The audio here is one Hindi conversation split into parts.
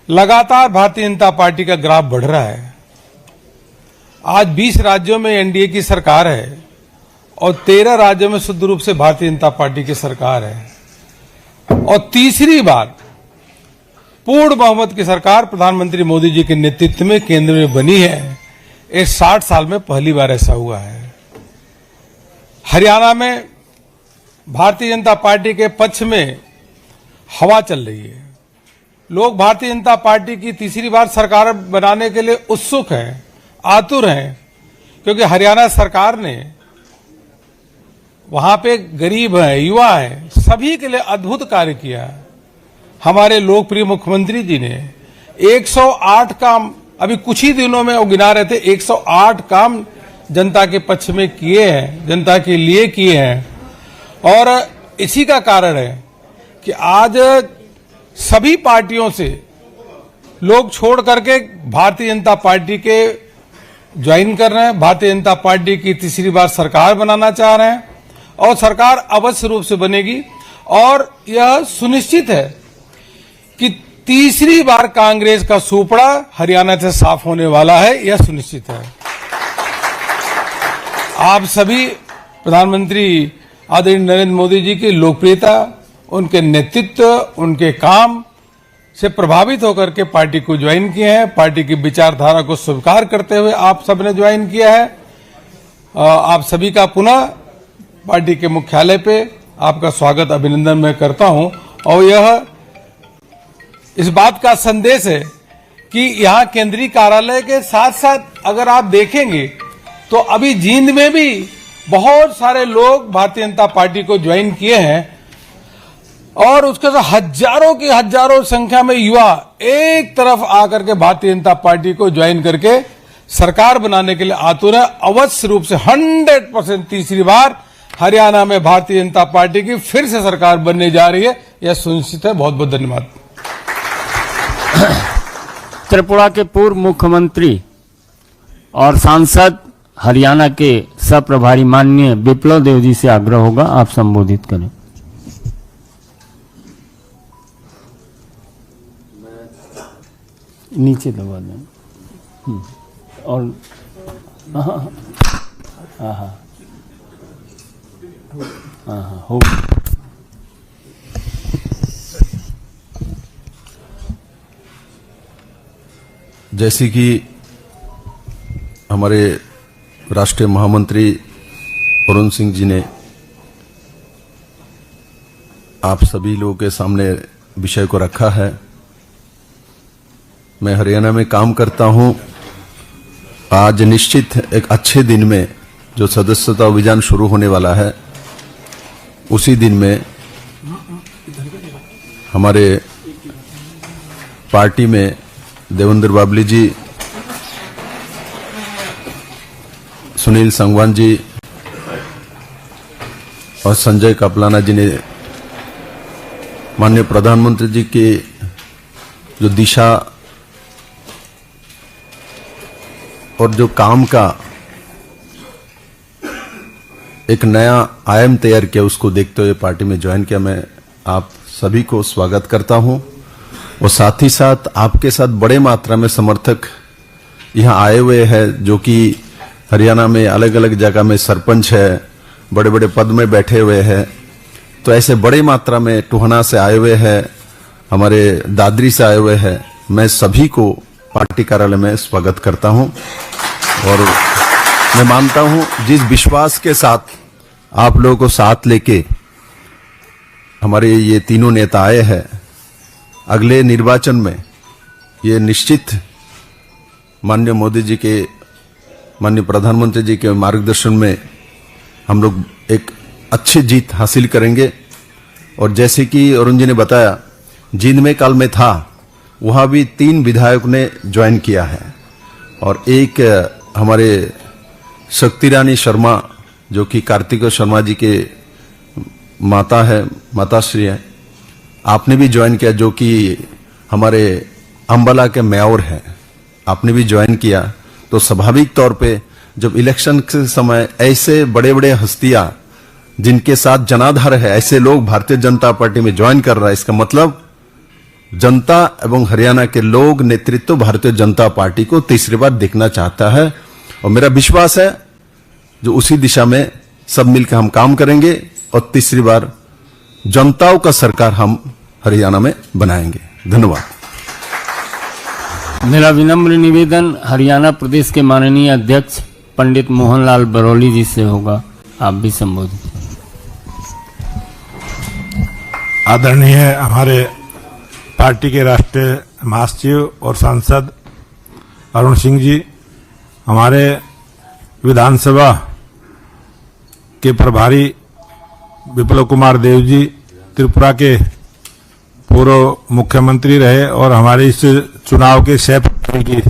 लगातार भारतीय जनता पार्टी का ग्राफ बढ़ रहा है। आज 20 राज्यों में एनडीए की सरकार है और 13 राज्यों में शुद्ध रूप से भारतीय जनता पार्टी की सरकार है और तीसरी बार पूर्ण बहुमत की सरकार प्रधानमंत्री मोदी जी के नेतृत्व में केंद्र में बनी है। इस 60 साल में पहली बार ऐसा हुआ है। हरियाणा में भारतीय जनता पार्टी के पक्ष में हवा चल रही है। लोग भारतीय जनता पार्टी की तीसरी बार सरकार बनाने के लिए उत्सुक हैं, आतुर हैं, क्योंकि हरियाणा सरकार ने वहां पे गरीब हैं, युवा हैं, सभी के लिए अद्भुत कार्य किया। हमारे लोकप्रिय मुख्यमंत्री जी ने 108 काम अभी कुछ ही दिनों में वो गिना रहे थे, 108 काम जनता के पक्ष में किए हैं, जनता के लिए किए हैं। और इसी का कारण है कि आज सभी पार्टियों से लोग छोड़ करके भारतीय जनता पार्टी के ज्वाइन कर रहे हैं, भारतीय जनता पार्टी की तीसरी बार सरकार बनाना चाह रहे हैं और सरकार अवश्य रूप से बनेगी। और यह सुनिश्चित है कि तीसरी बार कांग्रेस का सुपड़ा हरियाणा से साफ होने वाला है, यह सुनिश्चित है। आप सभी प्रधानमंत्री आदरणीय नरेंद्र मोदी जी की लोकप्रियता, उनके नेतृत्व, उनके काम से प्रभावित होकर के पार्टी को ज्वाइन किए हैं। पार्टी की विचारधारा को स्वीकार करते हुए आप सबने ज्वाइन किया है। आप सभी का पुनः पार्टी के मुख्यालय पे आपका स्वागत, अभिनंदन मैं करता हूं। और यह इस बात का संदेश है कि यहां केंद्रीय कार्यालय के साथ साथ अगर आप देखेंगे तो अभी जींद में भी बहुत सारे लोग भारतीय जनता पार्टी को ज्वाइन किए हैं और उसके साथ हजारों की हजारों संख्या में युवा एक तरफ आकर के भारतीय जनता पार्टी को ज्वाइन करके सरकार बनाने के लिए आतुर है। अवश्य रूप से 100% तीसरी बार हरियाणा में भारतीय जनता पार्टी की फिर से सरकार बनने जा रही है, यह सुनिश्चित है। बहुत बहुत धन्यवाद। त्रिपुरा के पूर्व मुख्यमंत्री और सांसद हरियाणा के सह-प्रभारी माननीय विप्लव देव जी से आग्रह होगा, आप संबोधित करें। नीचे दबा दें और हो। जैसे कि हमारे राष्ट्रीय महामंत्री अरुण सिंह जी ने आप सभी लोगों के सामने विषय को रखा है, मैं हरियाणा में काम करता हूं। आज निश्चित एक अच्छे दिन में जो सदस्यता अभियान शुरू होने वाला है, उसी दिन में हमारे पार्टी में देवेंद्र बाबली जी, सुनील संगवान जी और संजय कपलाना जी ने माननीय प्रधानमंत्री जी की जो दिशा और जो काम का एक नया आयाम तैयार किया, उसको देखते हुए पार्टी में ज्वाइन किया। मैं आप सभी को स्वागत करता हूं और साथ ही साथ आपके साथ बड़े मात्रा में समर्थक यहां आए हुए हैं, जो कि हरियाणा में अलग अलग जगह में सरपंच है, बड़े बड़े पद में बैठे हुए हैं। तो ऐसे बड़े मात्रा में टोहना से आए हुए हैं, हमारे दादरी से आए हुए हैं। मैं सभी को पार्टी कार्यालय में स्वागत करता हूं और मैं मानता हूं जिस विश्वास के साथ आप लोगों को साथ लेके हमारे ये तीनों नेता आए हैं, अगले निर्वाचन में ये निश्चित माननीय मोदी जी के, माननीय प्रधानमंत्री जी के मार्गदर्शन में हम लोग एक अच्छी जीत हासिल करेंगे। और जैसे कि अरुण जी ने बताया, जींद में कल में था, वहां भी 3 विधायक ने ज्वाइन किया है और एक हमारे शक्ति रानी शर्मा, जो कि कार्तिक शर्मा जी के माता है, माताश्री है, आपने भी ज्वाइन किया, जो कि हमारे अंबाला के मेयर हैं, आपने भी ज्वाइन किया। तो स्वाभाविक तौर पे जब इलेक्शन के समय ऐसे बड़े बड़े हस्तियां जिनके साथ जनाधार है, ऐसे लोग भारतीय जनता पार्टी में ज्वाइन कर रहा है, इसका मतलब जनता एवं हरियाणा के लोग नेतृत्व भारतीय जनता पार्टी को तीसरी बार देखना चाहता है और मेरा विश्वास है जो उसी दिशा में सब मिलकर हम काम करेंगे और तीसरी बार जनताओं का सरकार हम हरियाणा में बनाएंगे। धन्यवाद। मेरा विनम्र निवेदन हरियाणा प्रदेश के माननीय अध्यक्ष पंडित मोहनलाल बरौली जी से होगा, आप भी संबोधित। आदरणीय हमारे पार्टी के राष्ट्रीय महासचिव और सांसद अरुण सिंह जी, हमारे विधानसभा के प्रभारी विप्लव कुमार देव जी, त्रिपुरा के पूर्व मुख्यमंत्री रहे और हमारे इस चुनाव के सेक्रेटरी के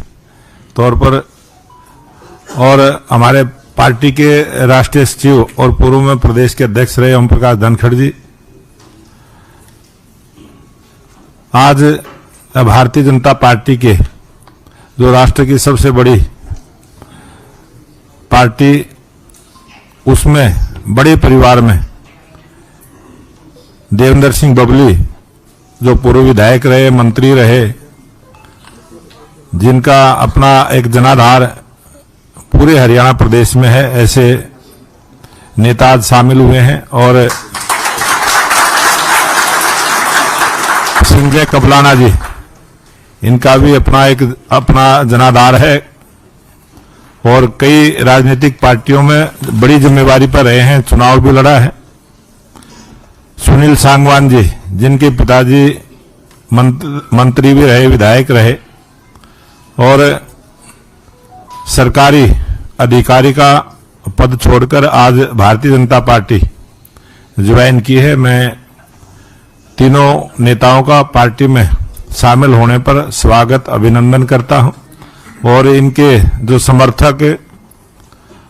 तौर पर, और हमारे पार्टी के राष्ट्रीय सचिव और पूर्व में प्रदेश के अध्यक्ष रहे ओम प्रकाश धनखड़ जी, आज भारतीय जनता पार्टी के जो राष्ट्र की सबसे बड़ी पार्टी, उसमें बड़े परिवार में देवेंद्र सिंह बबली जो पूर्व विधायक रहे, मंत्री रहे, जिनका अपना एक जनाधार पूरे हरियाणा प्रदेश में है, ऐसे नेता आज शामिल हुए हैं। और संजय कबलाना जी, इनका भी अपना जनाधार है और कई राजनीतिक पार्टियों में बड़ी जिम्मेवारी पर रहे हैं, चुनाव भी लड़ा है। सुनील सांगवान जी, जिनके पिताजी मंत्री भी रहे, विधायक रहे और सरकारी अधिकारी का पद छोड़कर आज भारतीय जनता पार्टी ज्वाइन की है। मैं तीनों नेताओं का पार्टी में शामिल होने पर स्वागत अभिनंदन करता हूं और इनके जो समर्थक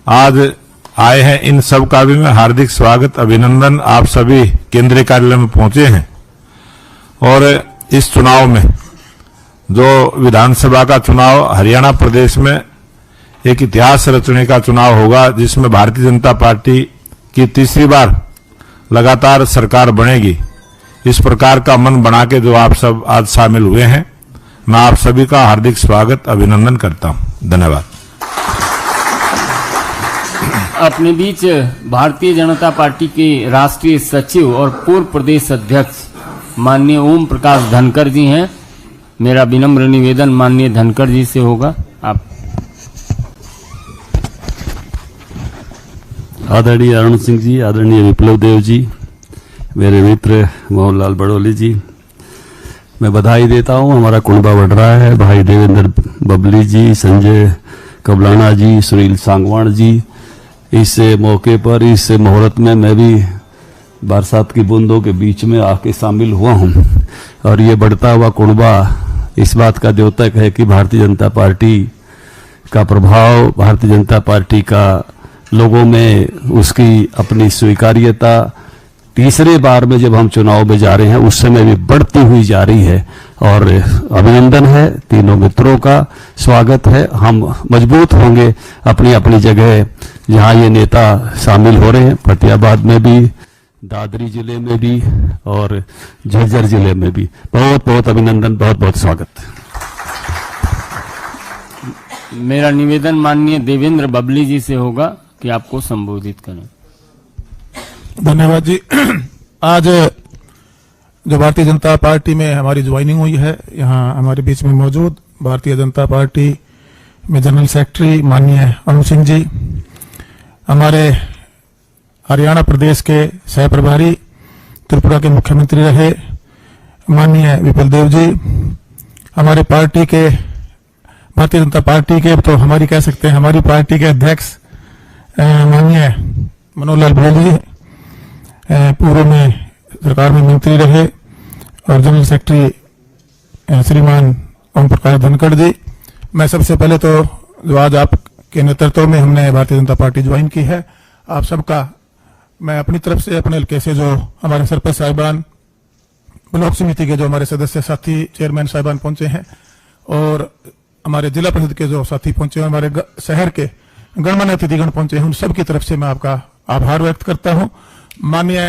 आज आए हैं, इन सब का भी मैं हार्दिक स्वागत अभिनंदन। आप सभी केंद्रीय कार्यालय में पहुंचे हैं और इस चुनाव में जो विधानसभा का चुनाव हरियाणा प्रदेश में एक इतिहास रचने का चुनाव होगा, जिसमें भारतीय जनता पार्टी की तीसरी बार लगातार सरकार बनेगी। इस प्रकार का मन बना के जो आप सब आज शामिल हुए हैं, मैं आप सभी का हार्दिक स्वागत अभिनंदन करता हूं। धन्यवाद। अपने बीच भारतीय जनता पार्टी के राष्ट्रीय सचिव और पूर्व प्रदेश अध्यक्ष माननीय ओम प्रकाश धनखड़ जी हैं। मेरा विनम्र निवेदन माननीय धनखड़ जी से होगा, आप। आदरणीय अरुण सिंह जी, आदरणीय विप्लव देव जी, मेरे मित्र मोहनलाल बड़ोली जी, मैं बधाई देता हूं। हमारा कुनबा बढ़ रहा है। भाई देवेंद्र बबली जी, संजय कबलाना जी, सुनील सांगवान जी, इस मौके पर, इस मुहूर्त में मैं भी बरसात की बूंदों के बीच में आके शामिल हुआ हूं और ये बढ़ता हुआ कुनबा इस बात का द्योतक है कि भारतीय जनता पार्टी का प्रभाव, भारतीय जनता पार्टी का लोगों में उसकी अपनी स्वीकार्यता तीसरे बार में जब हम चुनाव में जा रहे हैं उस समय भी बढ़ती हुई जा रही है और अभिनंदन है। तीनों मित्रों का स्वागत है। हम मजबूत होंगे अपनी अपनी जगह जहां ये नेता शामिल हो रहे हैं, फतेहाबाद में भी, दादरी जिले में भी और झज्जर जिले में भी। बहुत बहुत अभिनंदन, बहुत बहुत स्वागत। मेरा निवेदन माननीय देवेंद्र बबली जी से होगा कि आपको संबोधित करें। धन्यवाद जी। आज जो भारतीय जनता पार्टी में हमारी ज्वाइनिंग हुई है, यहाँ हमारे बीच में मौजूद भारतीय जनता पार्टी में जनरल सेक्रेटरी माननीय अरुण सिंह जी, हमारे हरियाणा प्रदेश के सह प्रभारी, त्रिपुरा के मुख्यमंत्री रहे माननीय विप्लव देव जी, हमारे पार्टी के भारतीय जनता पार्टी के, तो हमारी कह सकते हैं हमारी पार्टी के अध्यक्ष माननीय मनोहरलाल बड़ोली जी, पूर्व में सरकार में मंत्री रहे और जनरल सेक्रेटरी श्रीमान ओम प्रकाश धनखड़ जी। मैं सबसे पहले तो जो आज आपके नेतृत्व में हमने भारतीय जनता पार्टी ज्वाइन की है, आप सबका मैं अपनी तरफ से, अपने हल्के से जो हमारे सरपंच साहिबान, ब्लॉक समिति के जो हमारे सदस्य साथी, चेयरमैन साहिबान पहुंचे हैं और हमारे जिला परिषद के जो साथी पहुंचे हैं, हमारे शहर के गणमान्य अतिथिगण पहुंचे हैं, उन सबकी तरफ से मैं आपका आभार व्यक्त करता हूं। माननीय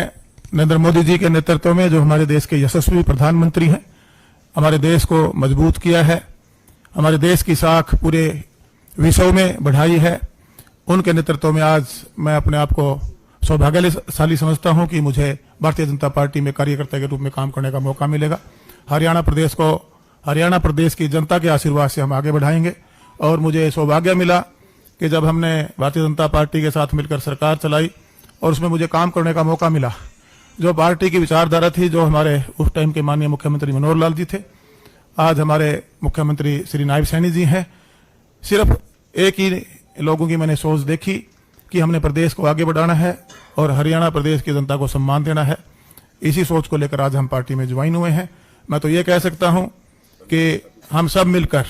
नरेंद्र मोदी जी के नेतृत्व में जो हमारे देश के यशस्वी प्रधानमंत्री हैं, हमारे देश को मजबूत किया है, हमारे देश की साख पूरे विश्व में बढ़ाई है। उनके नेतृत्व में आज मैं अपने आप को सौभाग्यशाली समझता हूं कि मुझे भारतीय जनता पार्टी में कार्यकर्ता के रूप में काम करने का मौका मिलेगा। हरियाणा प्रदेश की जनता के आशीर्वाद से हम आगे बढ़ाएंगे। और मुझे सौभाग्य मिला कि जब हमने भारतीय जनता पार्टी के साथ मिलकर सरकार चलाई और उसमें मुझे काम करने का मौका मिला, जो पार्टी की विचारधारा थी, जो हमारे उस टाइम के माननीय मुख्यमंत्री मनोहर लाल जी थे, आज हमारे मुख्यमंत्री श्री नायब सैनी जी हैं, सिर्फ एक ही लोगों की मैंने सोच देखी कि हमने प्रदेश को आगे बढ़ाना है और हरियाणा प्रदेश की जनता को सम्मान देना है। इसी सोच को लेकर आज हम पार्टी में ज्वाइन हुए हैं। मैं तो ये कह सकता हूं कि हम सब मिलकर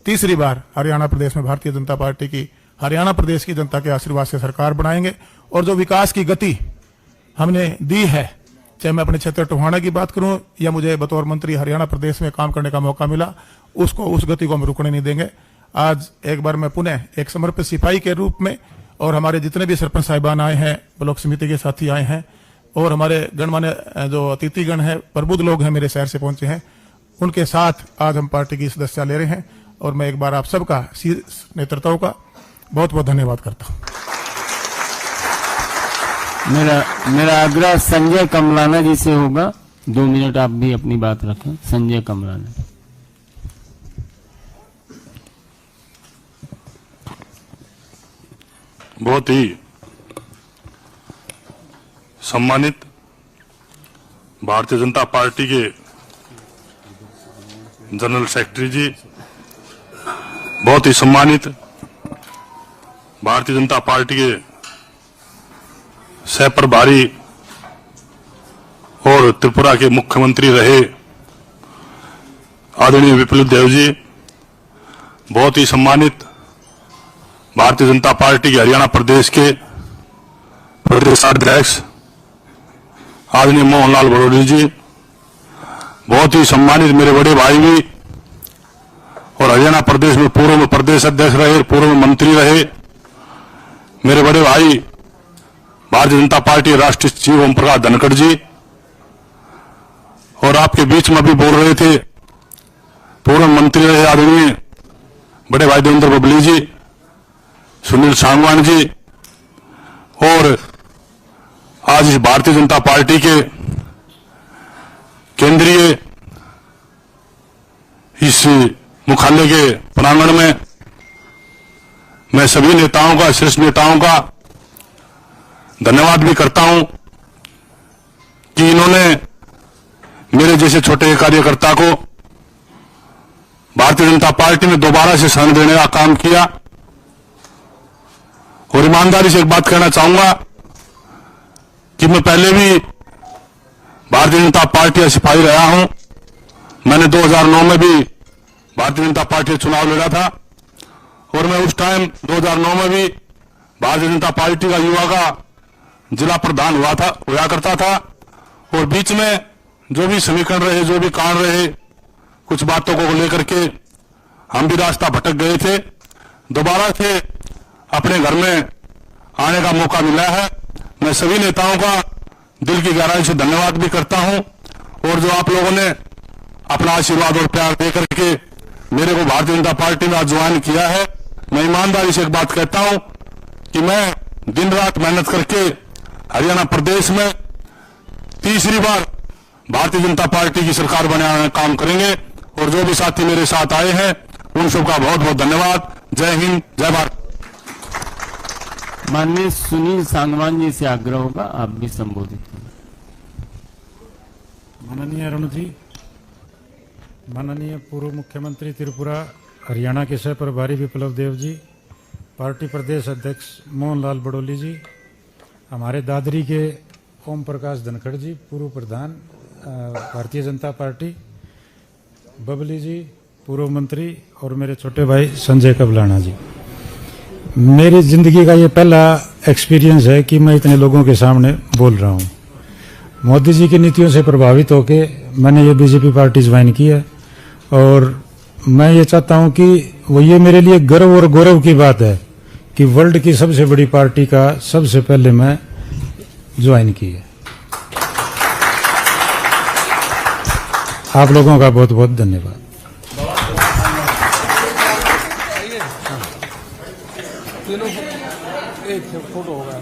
तीसरी बार हरियाणा प्रदेश में भारतीय जनता पार्टी की हरियाणा प्रदेश की जनता के आशीर्वाद से सरकार बनाएंगे। और जो विकास की गति हमने दी है, चाहे मैं अपने क्षेत्र टोहाना की बात करूं या मुझे बतौर मंत्री हरियाणा प्रदेश में काम करने का मौका मिला, उस गति को हम रुकने नहीं देंगे। आज एक बार मैं पुनः एक समर्पित सिपाही के रूप में, और हमारे जितने भी सरपंच साहिबान आए हैं, ब्लॉक समिति के साथी आए हैं, और हमारे गणमान्य जो अतिथिगण है, प्रबुद्ध लोग हैं, मेरे शहर से पहुंचे हैं, उनके साथ आज हम पार्टी की सदस्यता ले रहे हैं। और मैं एक बार आप सबका नेतृत्व का बहुत बहुत धन्यवाद करता हूं। मेरा आग्रह संजय कमलाना जी से होगा। 2 मिनट आप भी अपनी बात रखें। संजय कमलाना। बहुत ही सम्मानित भारतीय जनता पार्टी के जनरल सेक्रेटरी जी, बहुत ही सम्मानित भारतीय जनता पार्टी के सह प्रभारी और त्रिपुरा के मुख्यमंत्री रहे आदरणीय विप्लव देव जी, बहुत ही सम्मानित भारतीय जनता पार्टी के हरियाणा प्रदेश के प्रदेशाध्यक्ष आदरणीय मोहनलाल बड़ौली जी, बहुत ही सम्मानित मेरे बड़े भाई भी और हरियाणा प्रदेश में पूर्व में प्रदेश अध्यक्ष रहे, पूर्व में मंत्री रहे, मेरे बड़े भाई भारतीय जनता पार्टी राष्ट्रीय सचिव ओम प्रकाश धनखड़ जी, और आपके बीच में भी बोल रहे थे पूर्व मंत्री रहे आदरणीय बड़े भाई देवेंद्र बबली जी, सुनील सांगवान जी, और आज इस भारतीय जनता पार्टी के केंद्रीय इस मुख्यालय के प्रांगण में मैं सभी नेताओं का, शीर्ष नेताओं का धन्यवाद भी करता हूं कि इन्होंने मेरे जैसे छोटे कार्यकर्ता को भारतीय जनता पार्टी में दोबारा से शरण देने का काम किया। और ईमानदारी से एक बात कहना चाहूंगा कि मैं पहले भी भारतीय जनता पार्टी का सिपाही रहा हूं। मैंने 2009 में भी भारतीय जनता पार्टी का चुनाव लड़ा था और मैं उस टाइम 2009 में भी भारतीय जनता पार्टी का युवा का जिला प्रधान हुआ करता था। और बीच में जो भी समीकरण रहे, जो भी कांड रहे, कुछ बातों को लेकर के हम भी रास्ता भटक गए थे। दोबारा से अपने घर में आने का मौका मिला है। मैं सभी नेताओं का दिल की गहराई से धन्यवाद भी करता हूं, और जो आप लोगों ने अपना आशीर्वाद और प्यार दे करके मेरे को भारतीय जनता पार्टी में आज ज्वाइन किया है। मैं ईमानदारी से एक बात कहता हूं कि मैं दिन रात मेहनत करके हरियाणा प्रदेश में तीसरी बार भारतीय जनता पार्टी की सरकार बनाने का काम करेंगे। और जो भी साथी मेरे साथ आए हैं उन सबका बहुत बहुत धन्यवाद। जय हिंद, जय भारत। माननीय सुनील सांगवान जी से आग्रह होगा, आप भी संबोधित करें। माननीय अरुण जी, माननीय पूर्व मुख्यमंत्री त्रिपुरा हरियाणा के सह प्रभारी विप्लव देव जी, पार्टी प्रदेश अध्यक्ष मोहनलाल बड़ौली जी, हमारे दादरी के ओम प्रकाश धनखड़ जी, पूर्व प्रधान भारतीय जनता पार्टी, बबली जी, पूर्व मंत्री, और मेरे छोटे भाई संजय कबलाना जी। मेरी जिंदगी का ये पहला एक्सपीरियंस है कि मैं इतने लोगों के सामने बोल रहा हूँ। मोदी जी की नीतियों से प्रभावित होके मैंने ये बीजेपी पार्टी ज्वाइन की है, और मैं ये चाहता हूँ कि वो ये मेरे लिए गर्व और गौरव की बात है कि वर्ल्ड की सबसे बड़ी पार्टी का सबसे पहले मैं ज्वाइन की है। आप लोगों का बहुत बहुत धन्यवाद। तीनों एक फोटो होगा।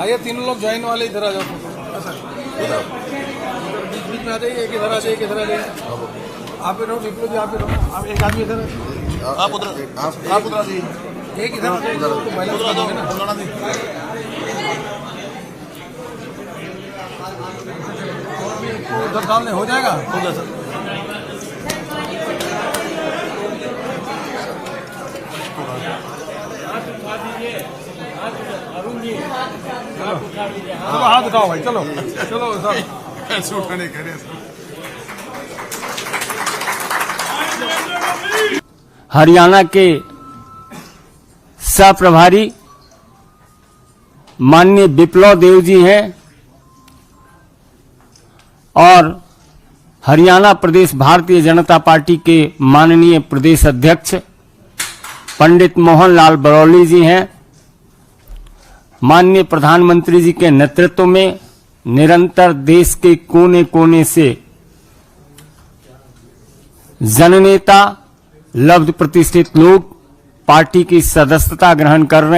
आइए तीनों लोग ज्वाइन वाले इधर आ जाओ। बीच में आ जाइए, एक इधर आ जाइए, एक इधर आ जाइए। आप रहो विप्लव जी, आप ही रहो। आप एक आदमी इधर, आप उधर आ जाइए, एक इधर आ जाइए। तो पहले उसका दोगे ना, उधर डालने हो जाएगा। उधर सर चलो हाथ उठाओ भाई, चलो चलो सर ऐसे उठाने करे। हरियाणा के सह प्रभारी माननीय विप्लव देव जी हैं और हरियाणा प्रदेश भारतीय जनता पार्टी के माननीय प्रदेश अध्यक्ष पंडित मोहन लाल बड़ौली जी हैं। माननीय प्रधानमंत्री जी के नेतृत्व में निरंतर देश के कोने कोने से जननेता लब्ध प्रतिष्ठित लोग पार्टी की सदस्यता ग्रहण कर रहे हैं।